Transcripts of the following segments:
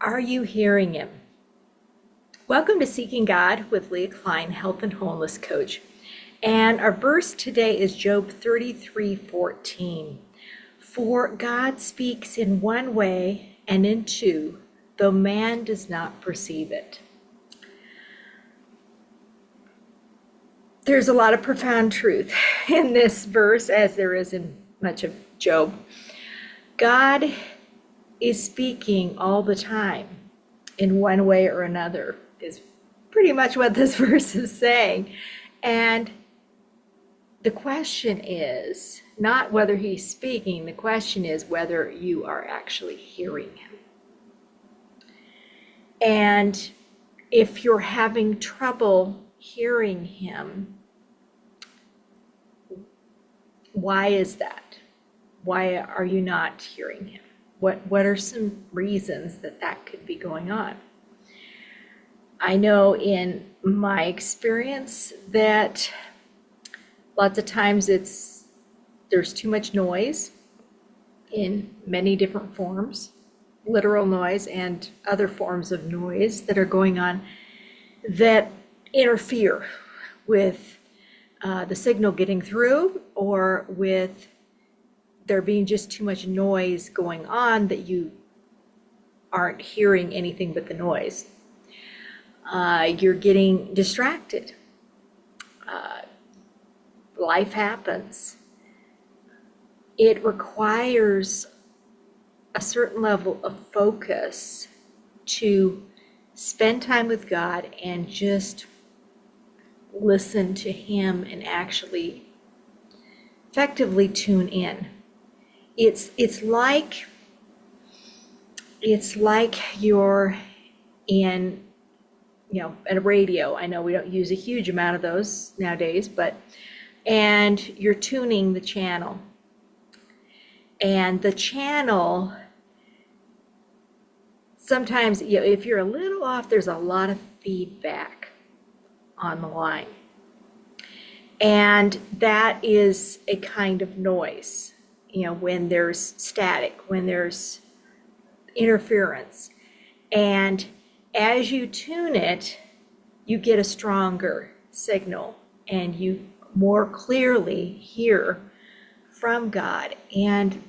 Are you hearing him? Welcome to Seeking God with Leah Klein, Health and Wholeness Coach. And our verse today is Job 33:14. For God speaks in one way and in two, though man does not perceive it. There's a lot of profound truth in this verse, as there is in much of Job. God is speaking all the time in one way or another, is pretty much what this verse is saying. And the question is not whether he's speaking, the question is whether you are actually hearing him. And if you're having trouble hearing him, why is that? Why are you not hearing him? What are some reasons that could be going on? I know in my experience that lots of times there's too much noise in many different forms, literal noise and other forms of noise that are going on that interfere with the signal getting through, or with there being just too much noise going on that you aren't hearing anything but the noise. You're getting distracted. Life happens. It requires a certain level of focus to spend time with God and just listen to him and actually effectively tune in. It's like you're in, at a radio. I know we don't use a huge amount of those nowadays, and you're tuning the channel. And the channel, sometimes, if you're a little off, there's a lot of feedback on the line. And that is a kind of noise. When there's static, when there's interference. And as you tune it, you get a stronger signal and you more clearly hear from God. And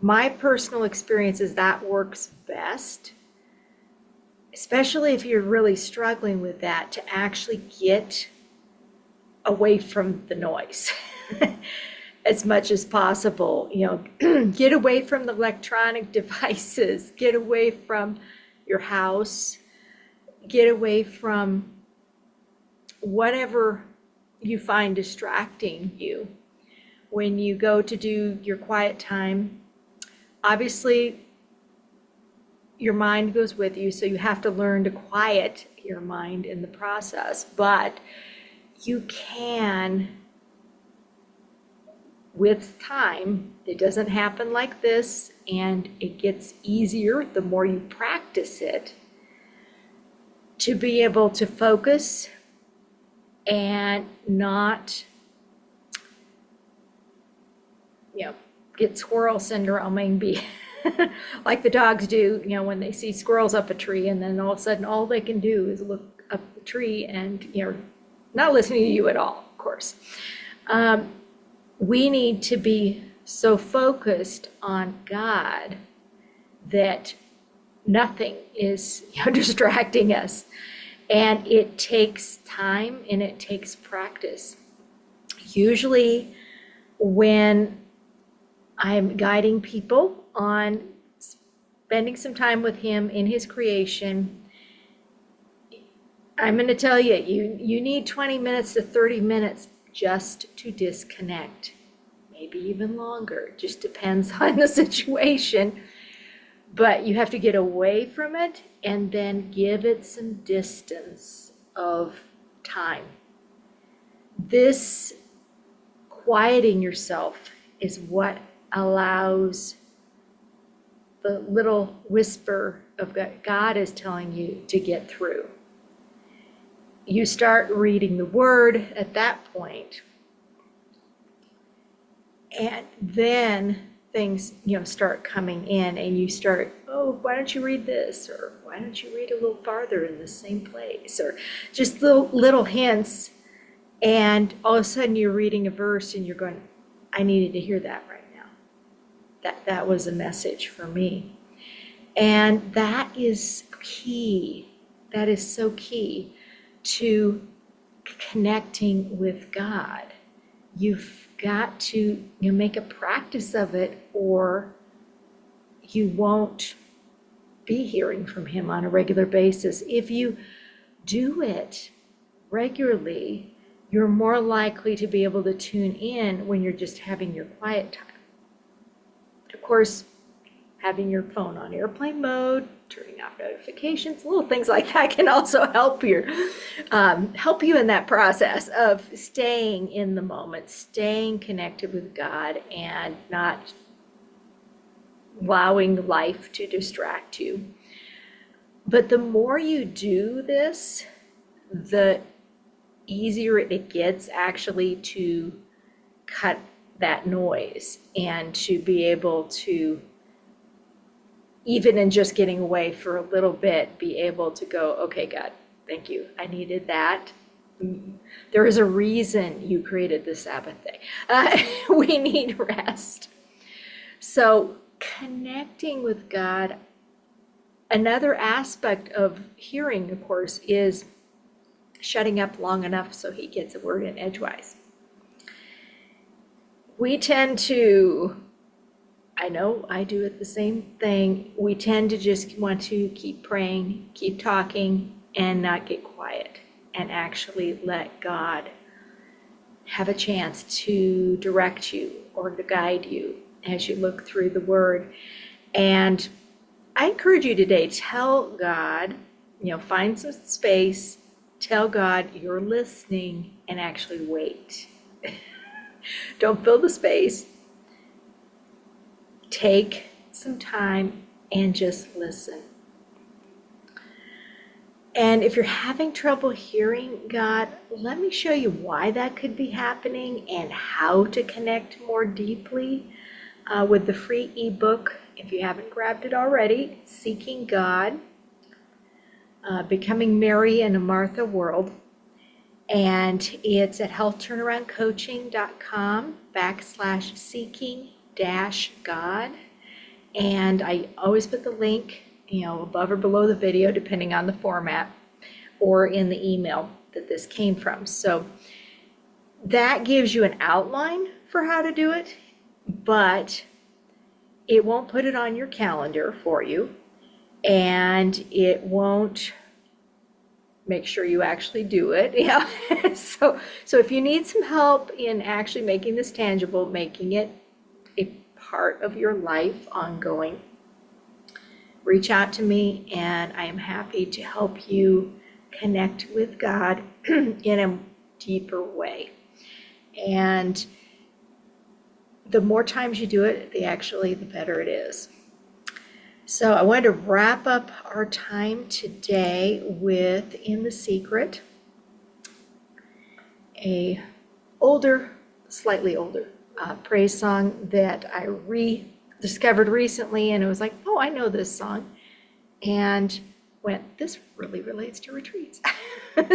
my personal experience is that works best, especially if you're really struggling with that, to actually get away from the noise. As much as possible, get away from the electronic devices, get away from your house, get away from whatever you find distracting you. When you go to do your quiet time, obviously your mind goes with you, so you have to learn to quiet your mind in the process, but you can, with time. It doesn't happen like this, and it gets easier the more you practice it, to be able to focus and not, get squirrel syndrome and be like the dogs do, when they see squirrels up a tree, and then all of a sudden all they can do is look up the tree and, not listening to you at all, of course. We need to be so focused on God that nothing is distracting us. And it takes time and it takes practice. Usually when I'm guiding people on spending some time with him in his creation, I'm going to tell you, you need 20 minutes to 30 minutes just to disconnect, maybe even longer. It just depends on the situation. But you have to get away from it and then give it some distance of time. This quieting yourself is what allows the little whisper of God is telling you to get through. You start reading the Word at that point, and then things start coming in, and you start, oh, why don't you read this? Or why don't you read a little farther in the same place? Or just little hints. And all of a sudden you're reading a verse and you're going, I needed to hear that right now. That was a message for me. And that is key. That is so key to connecting with God. You've got to make a practice of it, or you won't be hearing from him on a regular basis. If you do it regularly, you're more likely to be able to tune in when you're just having your quiet time. Of course, having your phone on airplane mode, turning off notifications, little things like that can also help you in that process of staying in the moment, staying connected with God, and not allowing life to distract you. But the more you do this, the easier it gets actually to cut that noise and to be able to, even in just getting away for a little bit, be able to go, okay, God, thank you. I needed that. There is a reason you created the Sabbath day. We need rest. So connecting with God, another aspect of hearing, of course, is shutting up long enough so he gets a word in edgewise. We tend to, I know I do it the same thing. We tend to just want to keep praying, keep talking, and not get quiet, and actually let God have a chance to direct you or to guide you as you look through the Word. And I encourage you today, tell God, find some space, tell God you're listening, and actually wait. Don't fill the space. Take some time and just listen. And if you're having trouble hearing God, let me show you why that could be happening and how to connect more deeply with the free ebook. If you haven't grabbed it already, Seeking God, Becoming Mary in a Martha World. And it's at healthturnaroundcoaching.com/seeking-God. And I always put the link, above or below the video, depending on the format, or in the email that this came from. So that gives you an outline for how to do it, but it won't put it on your calendar for you, and it won't make sure you actually do it. So if you need some help in actually making this tangible, making it a part of your life ongoing, reach out to me, and I am happy to help you connect with God in a deeper way. And the more times you do it, the better it is. So I wanted to wrap up our time today with In the Secret, a slightly older praise song that I rediscovered recently, and it was like, oh, I know this song, and went, this really relates to retreats.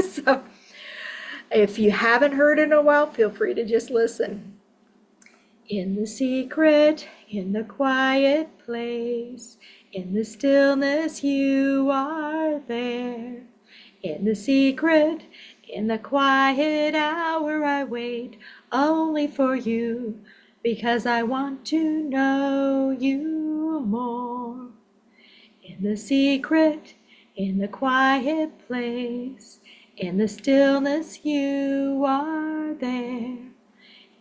So if you haven't heard it in a while, feel free to just listen. In the secret, in the quiet place, in the stillness you are there. In the secret, in the quiet hour I wait only for you, because I want to know you more. In the secret, in the quiet place, in the stillness you are there.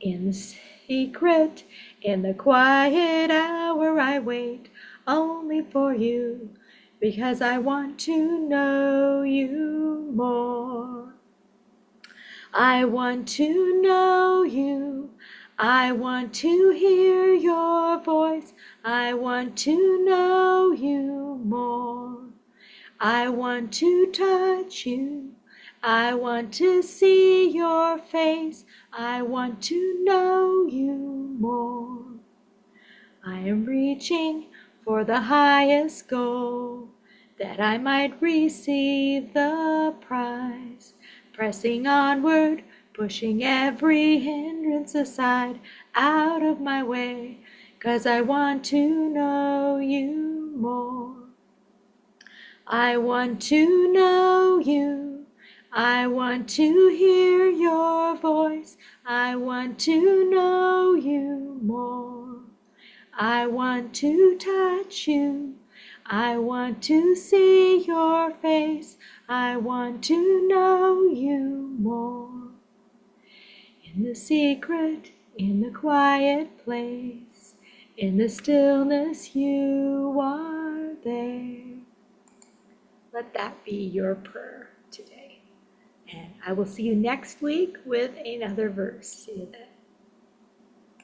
In the secret, in the quiet hour I wait only for you, because I want to know you more. I want to know you. I want to hear your voice. I want to know you more. I want to touch you. I want to see your face. I want to know you more. I am reaching for the highest goal, that I might receive the prize, pressing onward, pushing every hindrance aside, out of my way, 'cause I want to know you more. I want to know you. I want to hear your voice. I want to know you more. I want to touch you. I want to see your face. I want to know you more. In the secret, in the quiet place, in the stillness you are there. Let that be your prayer today. And I will see you next week with another verse. See you then.